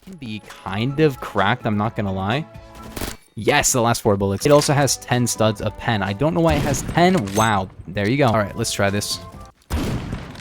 can be kind of cracked, I'm not gonna lie. Yes, the last 4 bullets. It also has 10 studs of pen. I don't know why it has 10. Wow. There you go. All right, let's try this.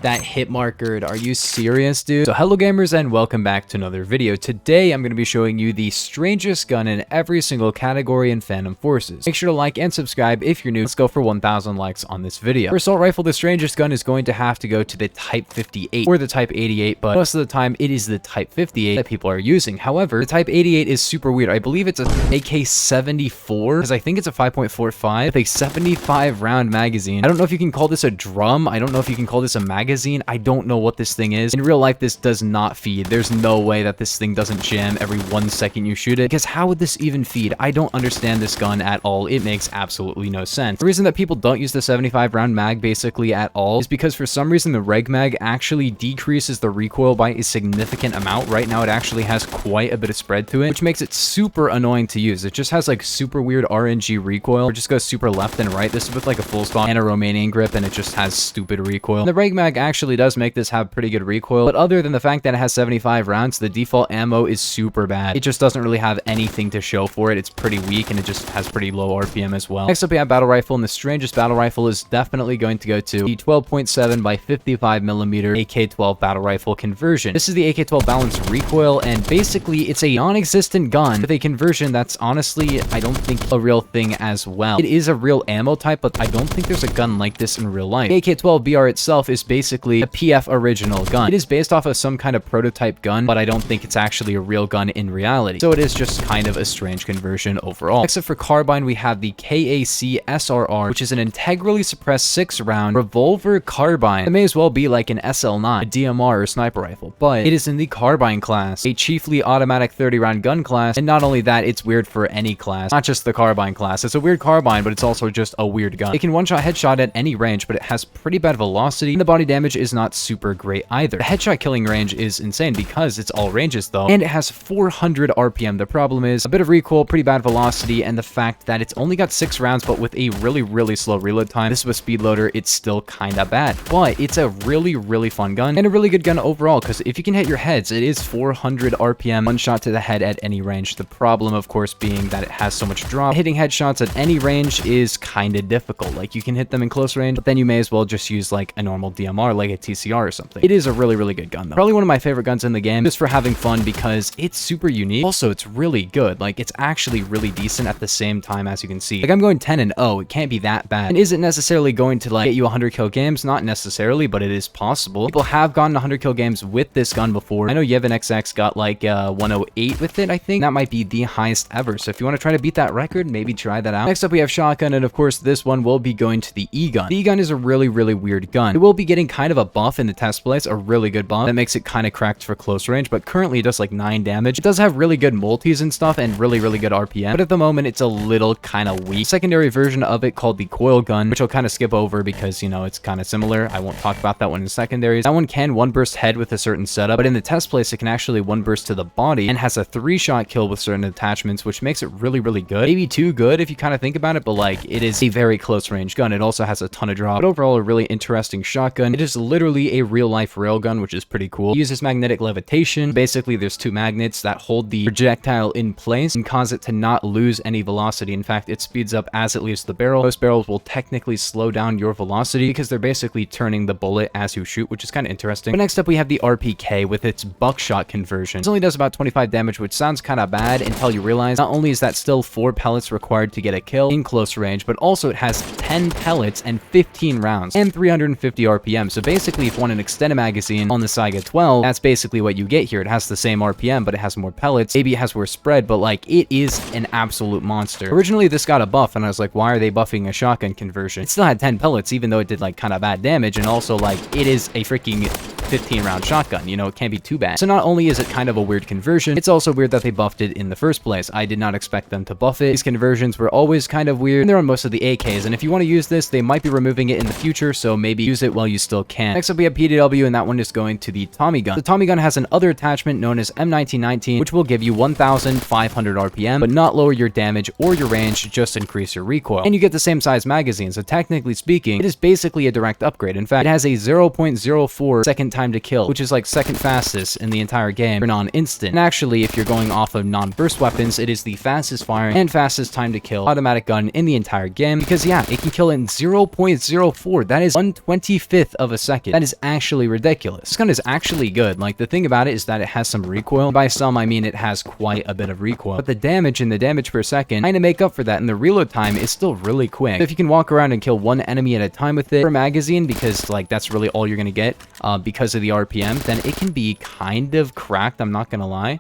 That hit marker, are you serious, dude? So hello gamers and welcome back to another video. Today I'm going to be showing you the strangest gun in every single category in Phantom Forces. Make sure to like and subscribe if you're new. Let's go for 1,000 likes on this video. For assault rifle, the strangest gun is going to have to go to the Type 58 or the Type 88, but most of the time it is the Type 58 that people are using. However, the Type 88 is super weird. I believe it's a AK-74 because I think it's a 5.45 with a 75 round magazine. I don't know if you can call this a drum. I don't know if you can call this a magazine. I don't know what this thing is. In real life, this does not feed. There's no way that this thing doesn't jam every 1 second you shoot it, because how would this even feed? I don't understand this gun at all. It makes absolutely no sense. The reason that people don't use the 75 round mag basically at all is because for some reason the reg mag actually decreases the recoil by a significant amount. Right now it actually has quite a bit of spread to it, which makes it super annoying to use. It just has like super weird RNG recoil, or just goes super left and right. This is with like a full stock and a Romanian grip, and it just has stupid recoil. And the reg mag actually does make this have pretty good recoil, but other than the fact that it has 75 rounds, the default ammo is super bad. It just doesn't really have anything to show for it. It's pretty weak, and it just has pretty low RPM as well. Next up, we have battle rifle, and the strangest battle rifle is definitely going to go to the 12.7 by 55mm AK-12 battle rifle conversion. This is the AK-12 balanced recoil, and basically it's a non-existent gun with a conversion that's honestly, I don't think, a real thing as well. It is a real ammo type, but I don't think there's a gun like this in real life. The AK-12 BR itself is basically a PF original gun. It is based off of some kind of prototype gun, but I don't think it's actually a real gun in reality. So it is just kind of a strange conversion overall. Except for carbine, we have the KAC SRR, which is an integrally suppressed 6-round revolver carbine. It may as well be like an SL9, a DMR or sniper rifle, but it is in the carbine class, a chiefly automatic 30-round gun class. And not only that, it's weird for any class, not just the carbine class. It's a weird carbine, but it's also just a weird gun. It can one-shot headshot at any range, but it has pretty bad velocity, and the body damage is not super great either. The headshot killing range is insane because it's all ranges though, and it has 400 RPM. The problem is a bit of recoil, pretty bad velocity, and the fact that it's only got 6 rounds, but with a really slow reload time. This is a speed loader, it's still kind of bad, but it's a really fun gun and a really good gun overall, because if you can hit your heads, it is 400 RPM, one shot to the head at any range. The problem, of course, being that it has so much drop. Hitting headshots at any range is kind of difficult. Like, you can hit them in close range, but then you may as well just use like a normal DMR, like a TCR or something. It is a really good gun though. Probably one of my favorite guns in the game, just for having fun because it's super unique. Also, it's really good. Like, it's actually really decent at the same time, as you can see. Like, I'm going 10-0. It can't be that bad. And is it necessarily going to like get you 100 kill games? Not necessarily, but it is possible. People have gotten 100 kill games with this gun before. I know Yevon XX got like 108 with it, I think. That might be the highest ever. So if you want to try to beat that record, maybe try that out. Next up, we have shotgun, and of course, this one will be going to the E-gun. The E-gun is a really weird gun. It will be getting kind of a buff in the test place, a really good buff that makes it kind of cracked for close range, but currently it does like 9 damage. It does have really good multis and stuff and really good RPM, but at the moment it's a little kind of weak. Secondary version of it called the coil gun, which I'll kind of skip over because, you know, it's kind of similar. I won't talk about that one in secondaries. That one can one burst head with a certain setup, but in the test place it can actually one burst to the body and has a 3-shot kill with certain attachments, which makes it really good. Maybe too good if you kind of think about it, but like, it is a very close range gun. It also has a ton of drop, but overall a really interesting shotgun. It is literally a real life railgun, which is pretty cool. It uses magnetic levitation. Basically, there's 2 magnets that hold the projectile in place and cause it to not lose any velocity. In fact, it speeds up as it leaves the barrel. Most barrels will technically slow down your velocity because they're basically turning the bullet as you shoot, which is kind of interesting. But next up, we have the RPK with its buckshot conversion. This only does about 25 damage, which sounds kind of bad until you realize not only is that still 4 pellets required to get a kill in close range, but also it has 10 pellets and 15 rounds and 350 RPM. So basically, if you want an extended magazine on the Saiga 12, that's basically what you get here. It has the same RPM, but it has more pellets. Maybe it has worse spread, but like, it is an absolute monster. Originally, this got a buff, and I was like, why are they buffing a shotgun conversion? It still had 10 pellets, even though it did like kind of bad damage, and also like, it is a freaking 15-round shotgun. You know, it can't be too bad. So not only is it kind of a weird conversion, it's also weird that they buffed it in the first place. I did not expect them to buff it. These conversions were always kind of weird, and they're on most of the AKs, and if you want to use this, they might be removing it in the future, so maybe use it while you still can. Next up, we have PDW, and that one is going to the Tommy gun. The Tommy gun has an other attachment known as M1919, which will give you 1,500 RPM, but not lower your damage or your range, just increase your recoil. And you get the same size magazine, so technically speaking, it is basically a direct upgrade. In fact, it has a 0.04 second time time to kill, which is like second fastest in the entire game for non-instant. And actually, if you're going off of non-burst weapons, it is the fastest firing and fastest time to kill automatic gun in the entire game, because yeah, it can kill in 0.04. That is 1/25th of a second. That is actually ridiculous. This gun is actually good. Like, the thing about it is that it has some recoil. By some, I mean it has quite a bit of recoil, but the damage and the damage per second kind of make up for that, and the reload time is still really quick. So if you can walk around and kill one enemy at a time with it per magazine, because like that's really all you're gonna get because of the RPM, then it can be kind of cracked, I'm not gonna lie.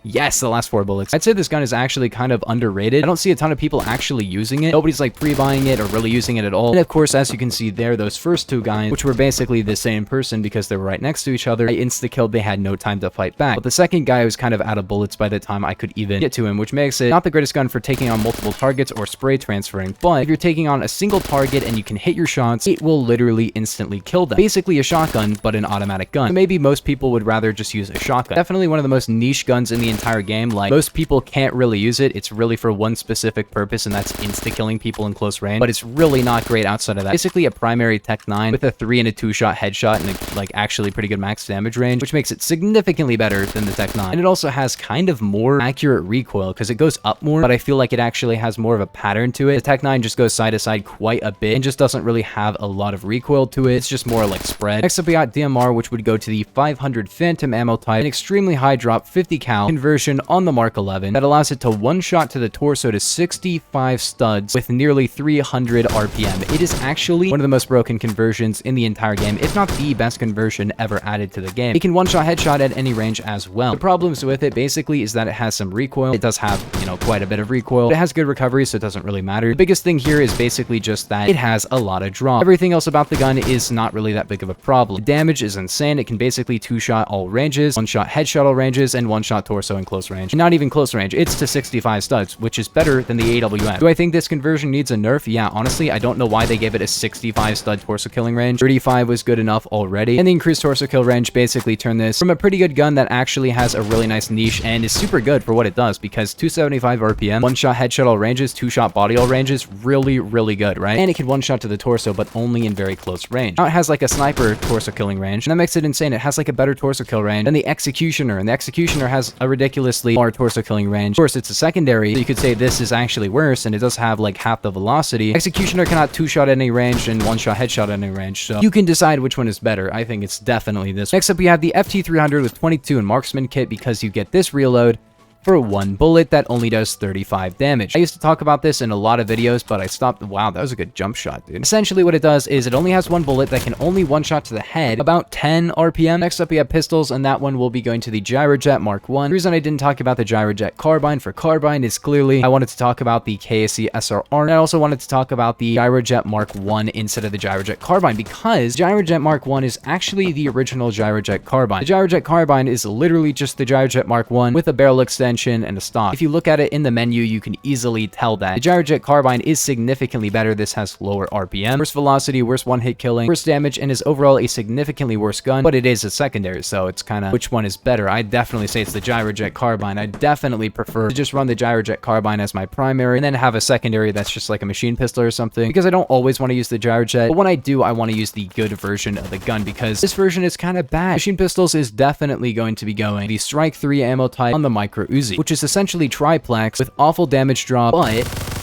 Yes, the last 4 bullets. I'd say this gun is actually kind of underrated. I don't see a ton of people actually using it. Nobody's like pre-buying it or really using it at all. And of course, as you can see there, those first 2 guys, which were basically the same person because they were right next to each other, I insta-killed. They had no time to fight back. But the second guy was kind of out of bullets by the time I could even get to him, which makes it not the greatest gun for taking on multiple targets or spray transferring. But if you're taking on a single target and you can hit your shots, it will literally instantly kill them. Basically a shotgun, but an automatic gun. So maybe most people would rather just use a shotgun. Definitely one of the most niche guns in the entire game. Like, most people can't really use it. It's really for one specific purpose, and that's insta-killing people in close range, but it's really not great outside of that. Basically a primary Tech 9 with a 3 and a 2-shot headshot and a, like, actually pretty good max damage range, which makes it significantly better than the Tech 9. And it also has kind of more accurate recoil because it goes up more, but I feel like it actually has more of a pattern to it. The Tech 9 just goes side to side quite a bit and just doesn't really have a lot of recoil to it. It's just more like spread. Next up we got DMR, which would go to the 500 Phantom ammo type, an extremely high drop 50 cal conversion on the Mark 11 that allows it to one-shot to the torso to 65 studs with nearly 300 RPM. It is actually one of the most broken conversions in the entire game, if not the best conversion ever added to the game. It can one-shot headshot at any range as well. The problems with it basically is that it has some recoil. It does have, you know, quite a bit of recoil. It has good recovery, so it doesn't really matter. The biggest thing here is basically just that it has a lot of drop. Everything else about the gun is not really that big of a problem. The damage is insane. It can basically 2-shot all ranges, 1-shot headshot all ranges, and 1-shot torso in close range. And not even close range. It's to 65 studs, which is better than the AWM. Do I think this conversion needs a nerf? Yeah, honestly, I don't know why they gave it a 65 stud torso killing range. 35 was good enough already, and the increased torso kill range basically turned this from a pretty good gun that actually has a really nice niche and is super good for what it does, because 275 RPM, 1-shot headshot all ranges, 2-shot body all ranges, really, really good, right? And it can 1-shot to the torso, but only in very close range. Now it has like a sniper torso killing range, and that makes it insane. It has like a better torso kill range than the Executioner, and the Executioner has a ridiculously far torso killing range. Of course, it's a secondary, so you could say this is actually worse, and it does have like half the velocity. Executioner cannot 2-shot at any range and 1-shot headshot at any range, so you can decide which one is better. I think it's definitely this. Next up, we have the FT300 with 22 and marksman kit, because you get this reload for 1 bullet that only does 35 damage. I used to talk about this in a lot of videos, but I stopped. Wow, that was a good jump shot, dude. Essentially what it does is it only has 1 bullet that can only 1-shot to the head, about 10 RPM. Next up we have pistols, and that one will be going to the Gyrojet Mark 1. The reason I didn't talk about the Gyrojet Carbine for Carbine is clearly I wanted to talk about the KSC SRR, and I also wanted to talk about the Gyrojet Mark 1 instead of the Gyrojet Carbine, because Gyrojet Mark 1 is actually the original Gyrojet Carbine. The Gyrojet Carbine is literally just the Gyrojet Mark 1 with a barrel extension and a stock. If you look at it in the menu, you can easily tell that the Gyrojet Carbine is significantly better. This has lower RPM, worse velocity, worse one-hit killing, worse damage, and is overall a significantly worse gun, but it is a secondary, so it's kind of which one is better. I'd definitely say it's the Gyrojet Carbine. I definitely prefer to just run the Gyrojet Carbine as my primary and then have a secondary that's just like a machine pistol or something, because I don't always want to use the Gyrojet, but when I do, I want to use the good version of the gun, because this version is kind of bad. Machine pistols is definitely going to be going the Strike 3 ammo type on the Micro Uzi, which is essentially triplex with awful damage drop, but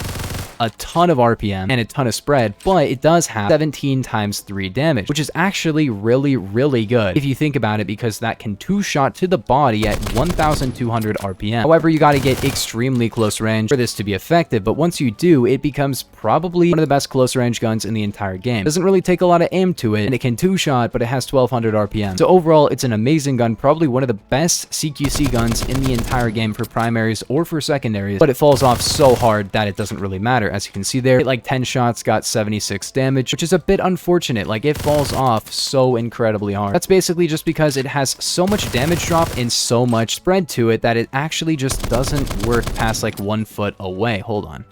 a ton of RPM and a ton of spread, but it does have 17 times 3 damage, which is actually really, really good if you think about it, because that can 2-shot to the body at 1,200 RPM. However, you got to get extremely close range for this to be effective, but once you do, it becomes probably one of the best close range guns in the entire game. It doesn't really take a lot of aim to it, and it can 2-shot, but it has 1,200 RPM. So overall, it's an amazing gun, probably one of the best CQC guns in the entire game for primaries or for secondaries, but it falls off so hard that it doesn't really matter. As you can see there, like 10 shots, got 76 damage, which is a bit unfortunate. Like, it falls off so incredibly hard. That's basically just because it has so much damage drop and so much spread to it that it actually just doesn't work past like 1 foot away. Hold on.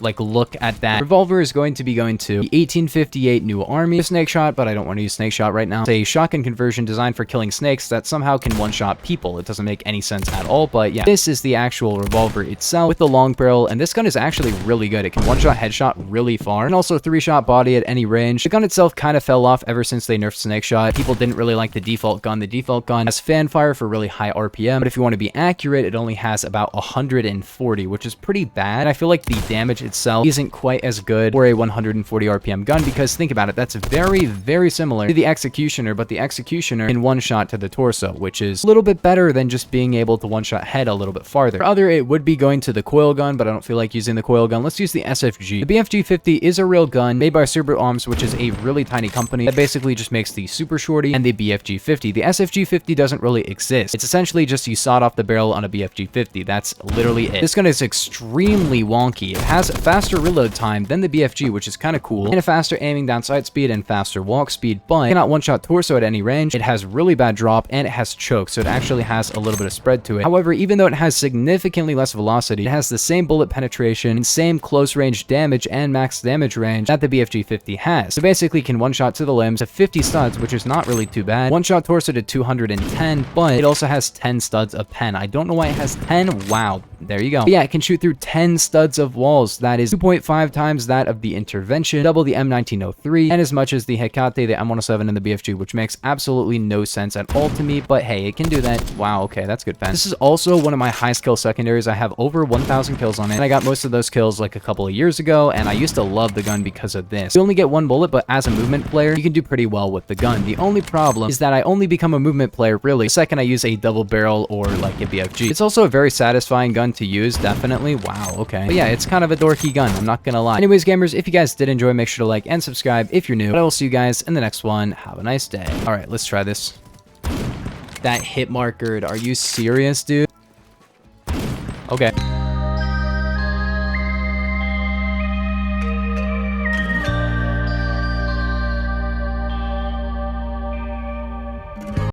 like look at that. Revolver is going to be going to the 1858 New Army snake shot, but I don't want to use snake shot right now. It's a shotgun conversion designed for killing snakes that somehow can one-shot people. It doesn't make any sense at all, but yeah, this is the actual revolver itself with the long barrel, and this gun is actually really good. It can one-shot headshot really far, and also three-shot body at any range. The gun itself kind of fell off ever since they nerfed snake shot. People didn't really like the default gun. The default gun has fan fire for really high RPM, but if you want to be accurate, it only has about 140, which is pretty bad. And I feel like the damage itself isn't quite as good for a 140 RPM gun, because think about it, that's very, very similar to the Executioner, but the Executioner in one shot to the torso, which is a little bit better than just being able to one-shot head a little bit farther. For other, it would be going to the coil gun, but I don't feel like using the coil gun. Let's use the SFG. The BFG-50 is a real gun made by Super Arms, which is a really tiny company that basically just makes the Super Shorty and the BFG-50. The SFG-50 doesn't really exist. It's essentially just you sawed off the barrel on a BFG-50. That's literally it. This gun is extremely wonky. It has faster reload time than the BFG, which is kind of cool, and a faster aiming down sight speed and faster walk speed, but it cannot one-shot torso at any range. It has really bad drop, and it has choke, so it actually has a little bit of spread to it. However, even though it has significantly less velocity, it has the same bullet penetration and same close range damage and max damage range that the BFG-50 has. So basically can one-shot to the limbs at 50 studs, which is not really too bad. One-shot torso to 210, but it also has 10 studs of pen. I don't know why it has 10. Wow, there you go. But yeah, it can shoot through 10 studs of walls. That is 2.5 times that of the Intervention, double the M1903, and as much as the Hecate, the M107, and the BFG, which makes absolutely no sense at all to me, but hey, it can do that. Wow, okay, that's good pen. This is also one of my high skill secondaries. I have over 1,000 kills on it, and I got most of those kills like a couple of years ago, and I used to love the gun because of this. You only get one bullet, but as a movement player, you can do pretty well with the gun. The only problem is that I only become a movement player really the second I use a double barrel or like a BFG. It's also a very satisfying gun to use, definitely. Wow, okay. But yeah, it's kind of a dorky gun, I'm not gonna lie. Anyways, gamers, if you guys did enjoy, make sure to like and subscribe if you're new, but I will see you guys in the next one. Have a nice day. All right, let's try this. That hit marker, are you serious, dude? Okay.